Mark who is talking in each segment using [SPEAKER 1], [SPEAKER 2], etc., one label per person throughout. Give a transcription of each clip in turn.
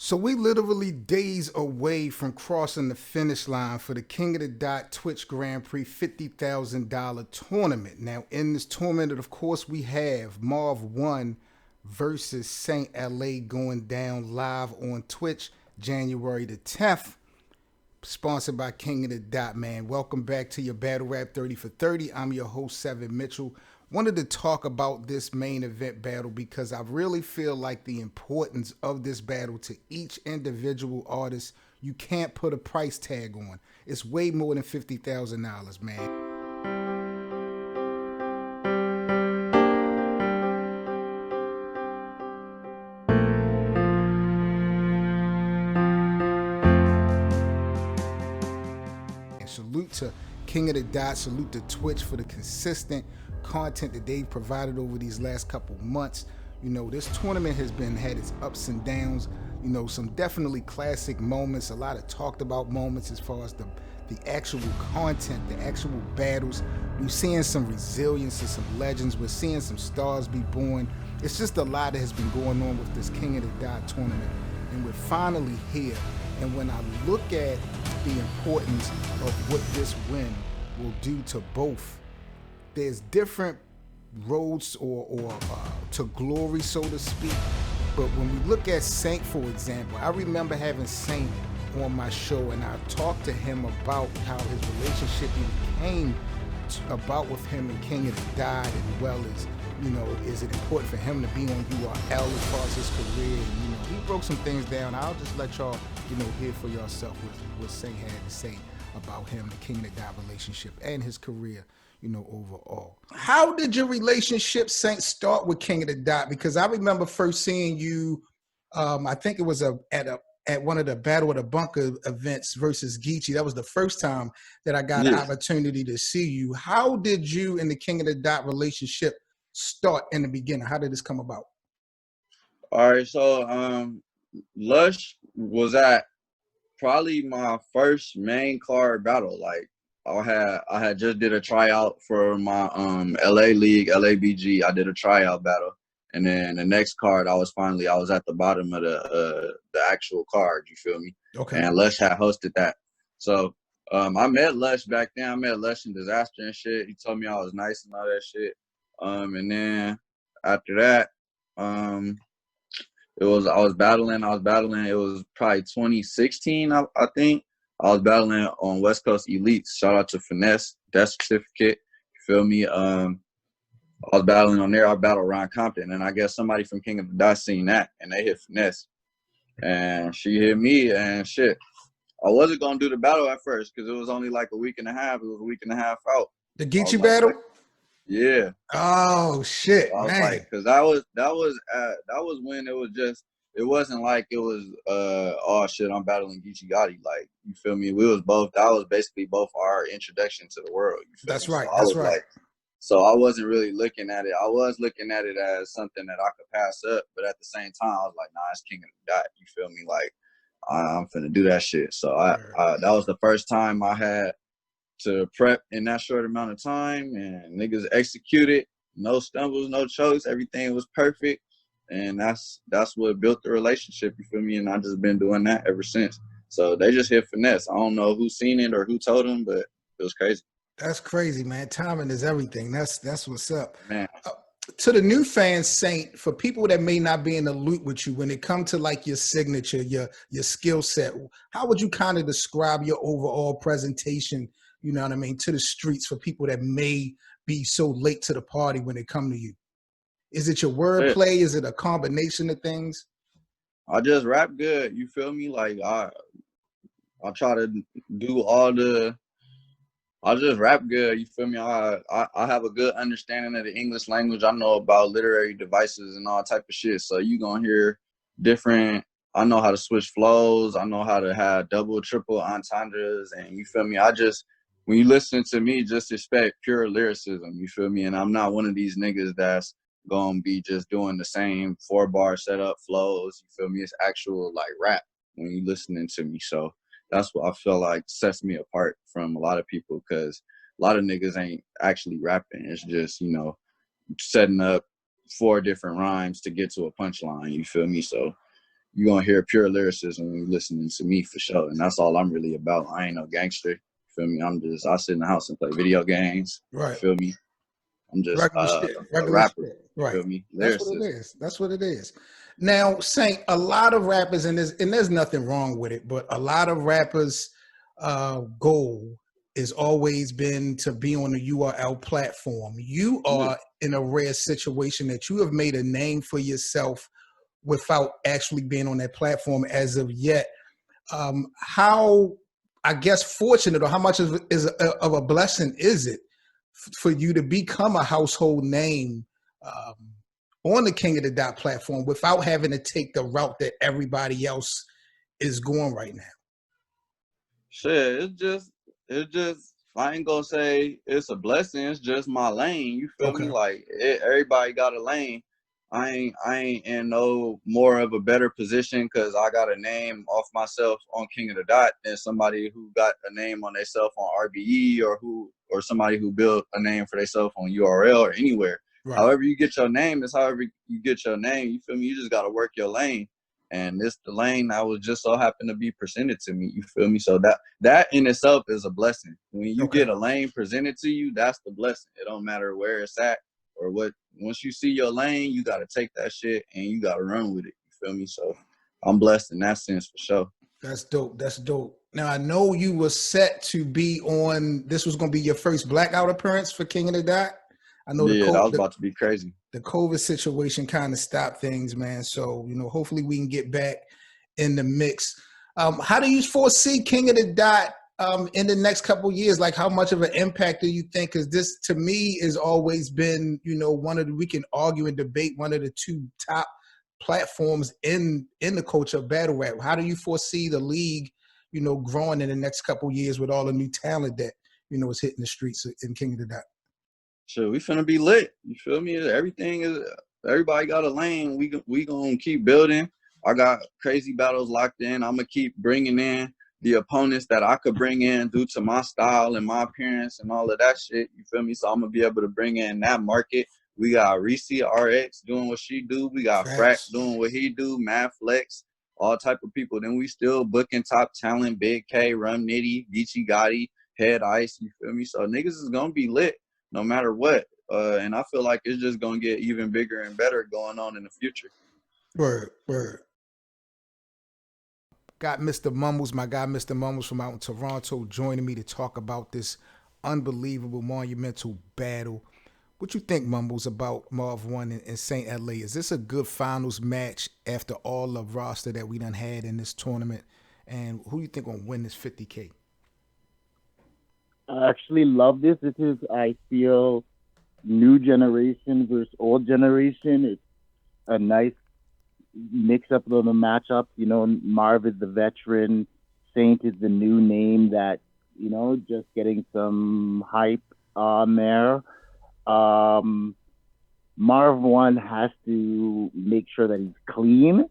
[SPEAKER 1] So we literally days away from crossing the finish line for the King of the Dot Twitch Grand Prix $50,000 tournament. Now in this tournament, of course, we have MARVWON versus Saynt LA going down live on Twitch January the 10th. Sponsored by King of the Dot, man. Welcome back to your Battle Rap 30 for 30. I'm your host, Seven Mitchell. Wanted to talk about this main event battle because I really feel like the importance of this battle to each individual artist, you can't put a price tag on. It's way more than $50,000, man. And salute to King of the Dot, salute to Twitch for the consistent content that they've provided over these last couple months. You know, this tournament has had its ups and downs, you know, some definitely classic moments, a lot of talked about moments as far as the actual content, the actual battles. We're seeing some resilience and some legends. We're seeing some stars be born. It's just a lot that has been going on with this King of the Dot tournament. And we're finally here. And when I look at the importance of what this win will do to both, there's different roads or to glory, so to speak. But when we look at Saynt, for example, I remember having Saynt on my show, and I talked to him about how his relationship even came about with him and King of the Dot, as well as, you know, is it important for him to be on URL as far as his career? And, you know, he broke some things down. I'll just let y'all, you know, hear for yourself what Saynt had to say about him, the King of the Dot relationship, and his career, you know, overall. How did your relationship, Saynt, start with King of the Dot? Because I remember first seeing you, I think it was at one of the Battle of the Bunker events versus Geechee. That was the first time that I got an opportunity to see you. How did you and the King of the Dot relationship start in the beginning? How did this come about?
[SPEAKER 2] All right, so Lush was at probably my first main card battle. Like I had just did a tryout for my LA League, LABG. I did a tryout battle. And then the next card, I was at the bottom of the actual card, you feel me?
[SPEAKER 1] Okay.
[SPEAKER 2] And Lush had hosted that. So I met Lush back then. I met Lush in Disaster and shit. He told me I was nice and all that shit. And then after that, I was battling. It was probably 2016, I think. I was battling on West Coast Elites. Shout out to Finesse, Death Certificate. You feel me? I was battling on there. I battled Ron Compton, and I guess somebody from King of the Dot seen that, and they hit Finesse. And she hit me, and shit. I wasn't going to do the battle at first because it was only like a week and a half. It was a week and a half out.
[SPEAKER 1] The Geechee battle?
[SPEAKER 2] Yeah.
[SPEAKER 1] Oh shit,
[SPEAKER 2] I was
[SPEAKER 1] man.
[SPEAKER 2] like, because that was when it wasn't like it was oh shit, I'm battling Geechee Gotti. Like, you feel me? That was basically both our introduction to the world. You feel
[SPEAKER 1] That's
[SPEAKER 2] me?
[SPEAKER 1] right.
[SPEAKER 2] So
[SPEAKER 1] That's right.
[SPEAKER 2] So I wasn't really looking at it. I was looking at it as something that I could pass up, but at the same time, I was like, nah, it's King of the Dot. You feel me? Like, I'm finna do that shit. So that was the first time I had to prep in that short amount of time, and niggas executed. No stumbles, no chokes. Everything was perfect, and that's what built the relationship. You feel me? And I just been doing that ever since. So they just hit Finesse. I don't know who seen it or who told them, but it was crazy.
[SPEAKER 1] That's crazy, man. Timing is everything. That's what's up.
[SPEAKER 2] Man.
[SPEAKER 1] To the new fans, Saynt, for people that may not be in the loop with you, when it comes to like your signature, your skill set, how would you kind of describe your overall presentation, you know what I mean, to the streets for people that may be so late to the party when it come to you? Is it your wordplay? Is it a combination of things?
[SPEAKER 2] I just rap good. You feel me? Like I try to do I just rap good. You feel me? I have a good understanding of the English language. I know about literary devices and all type of shit. So you gonna hear different. I know how to switch flows. I know how to have double, triple entendres, and you feel me? When you listen to me, just expect pure lyricism. You feel me? And I'm not one of these niggas that's gonna be just doing the same 4-bar setup flows. You feel me? It's actual like rap when you listening to me. So that's what I feel like sets me apart from a lot of people, because a lot of niggas ain't actually rapping. It's just, you know, setting up 4 different rhymes to get to a punchline. You feel me? So you gonna hear pure lyricism when you listening to me for sure. And that's all I'm really about. I ain't no gangster. You feel me? I sit in the house and play video games.
[SPEAKER 1] Right.
[SPEAKER 2] You feel me? I'm just
[SPEAKER 1] Regular shit.
[SPEAKER 2] a
[SPEAKER 1] Regular
[SPEAKER 2] rapper.
[SPEAKER 1] shit.
[SPEAKER 2] You
[SPEAKER 1] Right.
[SPEAKER 2] feel me?
[SPEAKER 1] That's what it
[SPEAKER 2] Lyricist.
[SPEAKER 1] is. That's what it is. Now, Saint, a lot of rappers, and there's nothing wrong with it, but a lot of rappers' goal has always been to be on the URL platform. You are in a rare situation that you have made a name for yourself without actually being on that platform as of yet. How, I guess, fortunate, or how much of a blessing is it for you to become a household name on the King of the Dot platform without having to take the route that everybody else is going right now?
[SPEAKER 2] Shit, it's just, I ain't gonna say it's a blessing. It's just my lane. You feel me? Like everybody got a lane. I ain't in no more of a better position because I got a name off myself on King of the Dot than somebody who got a name on themselves on RBE or somebody who built a name for themselves on URL or anywhere. Right. However you get your name is however you get your name. You feel me? You just gotta work your lane. And this the lane that was just so happened to be presented to me. You feel me? So that in itself is a blessing. When you get a lane presented to you, that's the blessing. It don't matter where it's at or what. Once you see your lane, you got to take that shit and you got to run with it. You feel me? So I'm blessed in that sense for sure.
[SPEAKER 1] That's dope. That's dope. Now, I know you were set to be on, this was going to be your first Blackout appearance for King of the Dot. I know
[SPEAKER 2] that was about to be crazy.
[SPEAKER 1] The COVID situation kind of stopped things, man. So, hopefully we can get back in the mix. How do you foresee King of the Dot in the next couple of years? Like, how much of an impact do you think? Because this, to me, has always been, we can argue and debate one of the two top platforms in the culture of battle rap. How do you foresee the league, growing in the next couple of years with all the new talent that, is hitting the streets in King of the Dot?
[SPEAKER 2] Sure, we finna be lit. You feel me? Everybody got a lane. We gonna keep building. I got crazy battles locked in. I'm gonna keep bringing in the opponents that I could bring in due to my style and my appearance and all of that shit. You feel me? So I'm gonna be able to bring in that market. We got Reese RX doing what she do. We got Frack doing what he do. Mad Flex, all type of people. Then we still booking top talent. Big K, Rum Nitty, Geechee Gotti, Head Ice. You feel me? So niggas is gonna be lit no matter what. And I feel like it's just going to get even bigger and better going on in the future.
[SPEAKER 1] Word. Got Mr. Mumbles, my guy Mr. Mumbles from out in Toronto, joining me to talk about this unbelievable, monumental battle. What you think, Mumbles, about MARVWON and Saynt LA? Is this a good finals match after all the roster that we done had in this tournament? And who you think will win this 50K?
[SPEAKER 3] I actually love this. This is, I feel, new generation versus old generation. It's a nice mix-up of the matchup. Marv is the veteran. Saynt is the new name that, just getting some hype on there. MARVWON has to make sure that he's clean.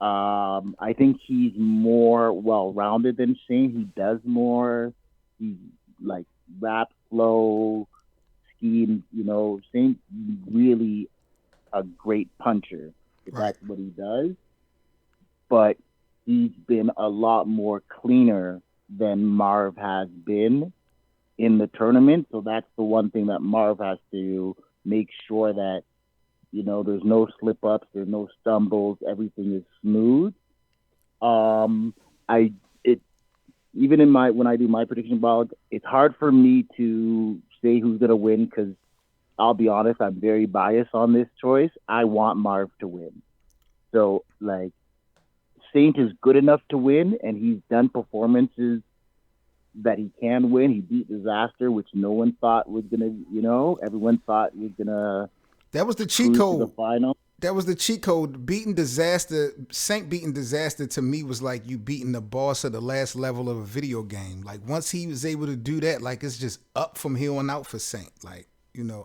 [SPEAKER 3] I think he's more well-rounded than Saynt. He does more. He like rap, flow, scheme, Saynt really a great puncher. If that's what he does. But he's been a lot more cleaner than Marv has been in the tournament. So that's the one thing that Marv has to make sure that, there's no slip ups, there's no stumbles, everything is smooth. Even when I do my prediction ball, it's hard for me to say who's going to win because I'll be honest, I'm very biased on this choice. I want Marv to win. So, Saynt is good enough to win, and he's done performances that he can win. He beat Disaster, which no one thought was going to, everyone thought was going to.
[SPEAKER 1] That was the cheat code.
[SPEAKER 3] To the final.
[SPEAKER 1] That was the cheat code. Beating Disaster, Saynt beating Disaster to me was like you beating the boss of the last level of a video game. Like once he was able to do that, like it's just up from here on out for Saynt. Like,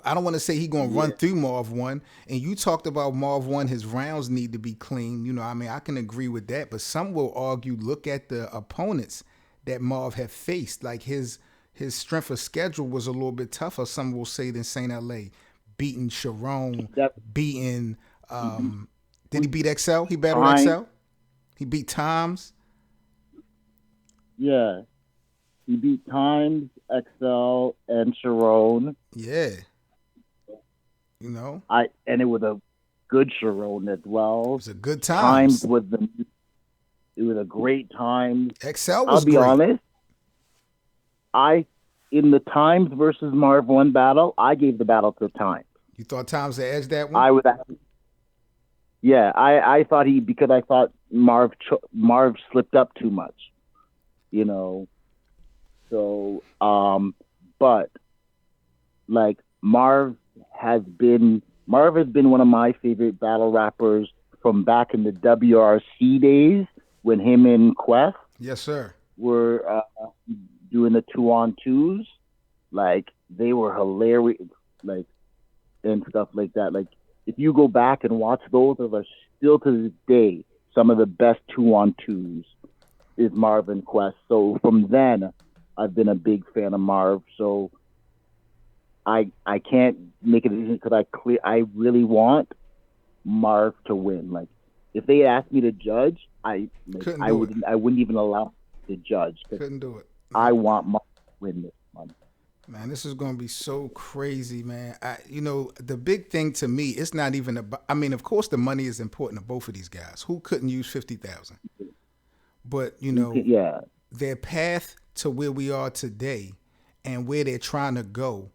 [SPEAKER 1] I don't want to say he gonna run through MARVWON. And you talked about MARVWON, his rounds need to be clean. I can agree with that. But some will argue, look at the opponents that Marv had faced. Like his strength of schedule was a little bit tougher, some will say, than Saynt LA. Beating Sharon, beating Did he beat XL? He battled
[SPEAKER 3] Time.
[SPEAKER 1] XL? He beat Times?
[SPEAKER 3] Yeah. He beat Times, XL, and Sharon.
[SPEAKER 1] Yeah. You know?
[SPEAKER 3] And it was a good Sharon as well.
[SPEAKER 1] It was a good
[SPEAKER 3] Times
[SPEAKER 1] Times.
[SPEAKER 3] it was a great time.
[SPEAKER 1] XL was
[SPEAKER 3] I'll be
[SPEAKER 1] great.
[SPEAKER 3] honest. In the Times versus MARVWON battle, I gave the battle to Times.
[SPEAKER 1] You thought Times had edged that one?
[SPEAKER 3] I thought because I thought Marv slipped up too much, you know. So, but like Marv has been one of my favorite battle rappers from back in the WRC days when him and Quest,
[SPEAKER 1] yes, sir,
[SPEAKER 3] were doing the 2-on-2s. Like they were hilarious, like and stuff like that. Like if you go back and watch those, are still to this day some of the best 2-on-2s is Marv and Quest. So from then, I've been a big fan of Marv. So I can't make a decision because I really want Marv to win. Like if they asked me to judge, I wouldn't even allow to judge.
[SPEAKER 1] Couldn't do it.
[SPEAKER 3] I want Marv to win this one.
[SPEAKER 1] Man, this is going to be so crazy, man. The big thing to me, it's not even about, I mean, of course the money is important to both of these guys. Who couldn't use 50,000? But,
[SPEAKER 3] yeah,
[SPEAKER 1] their path to where we are today and where they're trying to go,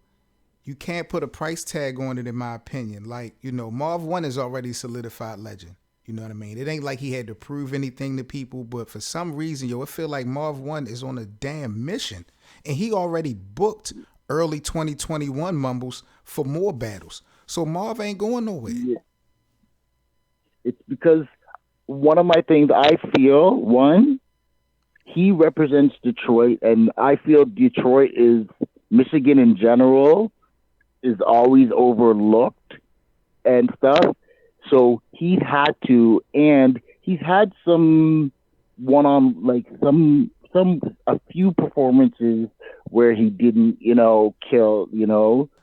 [SPEAKER 1] you can't put a price tag on it, in my opinion. Like, MARVWON is already a solidified legend. You know what I mean? It ain't like he had to prove anything to people, but for some reason, it feel like MARVWON is on a damn mission. And he already booked early 2021 Mumbles for more battles. So Marv ain't going nowhere.
[SPEAKER 3] Yeah. It's because one of my things I feel, he represents Detroit, and I feel Detroit Michigan in general is always overlooked and stuff. So he's had some a few performances where he didn't, kill,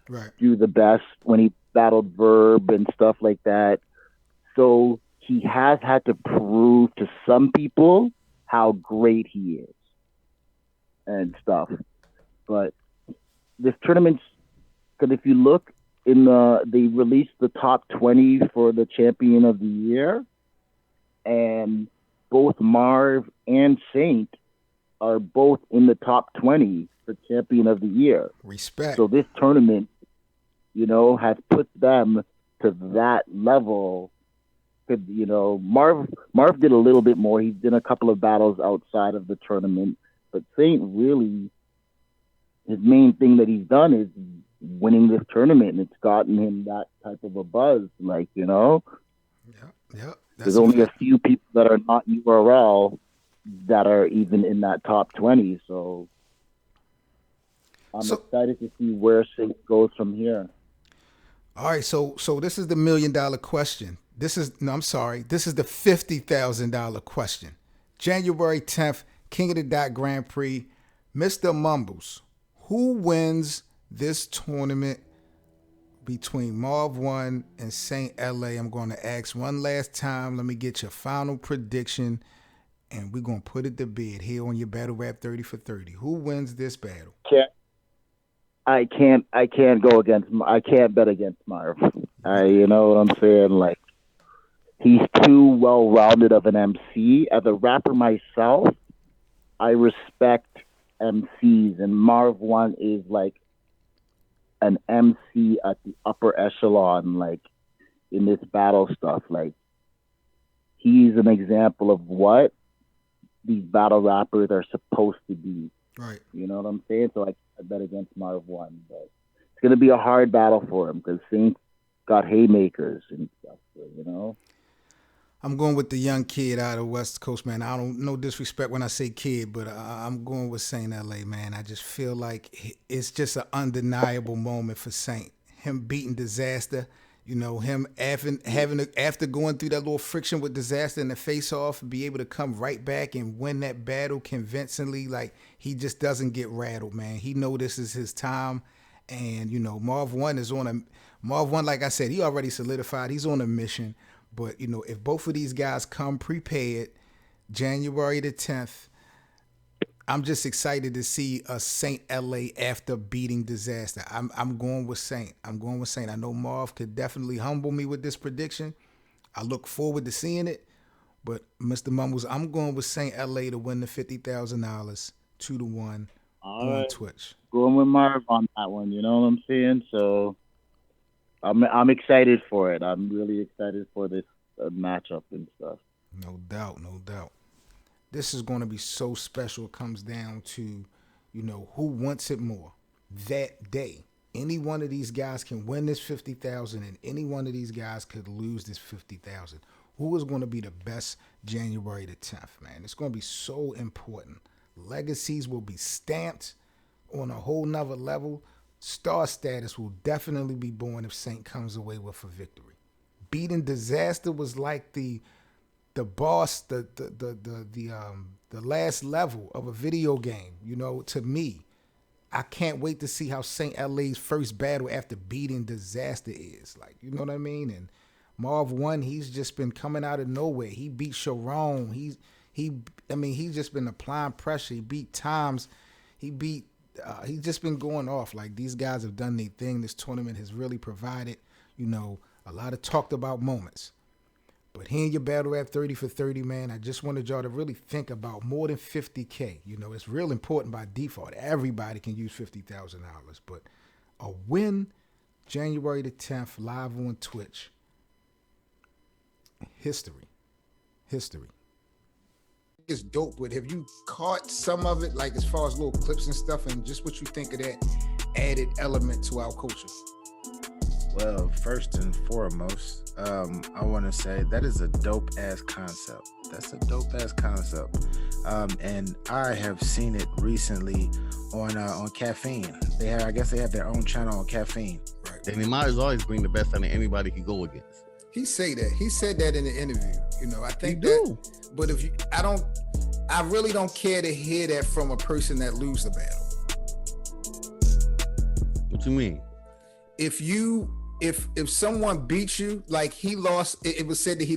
[SPEAKER 1] right,
[SPEAKER 3] do the best when he battled Verb and stuff like that. So he has had to prove to some people how great he is and stuff. But this tournament's, because if you look they released the top 20 for the champion of the year, and both Marv and Saynt are both in the top 20 for champion of the year.
[SPEAKER 1] Respect.
[SPEAKER 3] So this tournament, has put them to that level. Marv did a little bit more. He's done a couple of battles outside of the tournament, but Saynt really, his main thing that he's done is winning this tournament, and it's gotten him that type of a buzz. Like,
[SPEAKER 1] Yeah.
[SPEAKER 3] There's only a few people that are not URL that are even in that top 20. So I'm excited to see where Saynt goes from here.
[SPEAKER 1] All right, so this is the $1 million question. This is the $50,000 question. January 10th, Kotd Grandprix, Mr. Mumbles. Who wins this tournament between MARVWON and Saynt LA? I'm going to ask one last time. Let me get your final prediction, and we're going to put it to bed here on your Battle Rap 30 for 30. Who wins this battle?
[SPEAKER 3] I can't go against. I can't bet against Marv. You know what I'm saying? Like, he's too well-rounded of an MC. As a rapper myself, I respect MCs, and MARVWON is like an MC at the upper echelon, like in this battle stuff. Like, he's an example of what these battle rappers are supposed to be.
[SPEAKER 1] Right.
[SPEAKER 3] You know what I'm saying? So I bet against MARVWON, but it's gonna be a hard battle for him because Saynt got haymakers and stuff. So,
[SPEAKER 1] I'm going with the young kid out of West Coast, man. I don't, no disrespect when I say kid, but I'm going with Saynt LA, man. I just feel like it's just an undeniable moment for Saynt. Him beating Disaster, him after going through that little friction with Disaster in the face-off, be able to come right back and win that battle convincingly. Like, he just doesn't get rattled, man. He know this is his time. And, MARVWON is on MARVWON, like I said, he already solidified. He's on a mission. But, you know, if both of these guys come prepared, January the 10th, I'm just excited to see a Saynt LA after beating Disaster. I'm going with Saynt. I'm going with Saynt. I know Marv could definitely humble me with this prediction. I look forward to seeing it. But Mr. Mumbles, I'm going with Saynt LA to win the $50,000 2-1 on Twitch.
[SPEAKER 3] Going with Marv on that one. You know what I'm saying? So I'm excited for it. I'm really excited for this matchup and stuff.
[SPEAKER 1] No doubt, no doubt. This is going to be so special. It comes down to, you know, who wants it more that day. Any one of these guys can win this $50,000, and any one of these guys could lose this $50,000. Who is going to be the best January the 10th, man? It's going to be so important. Legacies will be stamped on a whole nother level. Star status will definitely be born if Saynt comes away with a victory. Beating Disaster was like the boss, the last level of a video game. You know, to me, I can't wait to see how Saynt LA's first battle after beating Disaster is. Like, you know what I mean? And MARVWON, he's just been coming out of nowhere. He beat Sharon. He's just been applying pressure. He beat Times. He's just been going off. Like, these guys have done their thing. This tournament has really provided, you know, a lot of talked about moments. But hearing your battle rap 30 for 30, man, I just wanted y'all to really think about more than $50K. You know, it's real important by default. Everybody can use $50,000. But a win January the 10th live on Twitch. History. It's dope, but have you caught some of it, like as far as little clips and stuff, and just what you think of that added element to our culture?
[SPEAKER 4] Well, first and foremost, I want to say that is a dope ass concept. That's a dope ass concept, and I have seen it recently on Caffeine. I guess they have their own channel on Caffeine.
[SPEAKER 1] Right.
[SPEAKER 5] And they might as always bring the best out of anybody he go against.
[SPEAKER 1] He said that in the interview. You know, I think that. But I really don't care to hear that from a person that lose the battle.
[SPEAKER 5] What you mean?
[SPEAKER 1] If someone beats you, like he lost, it was said that he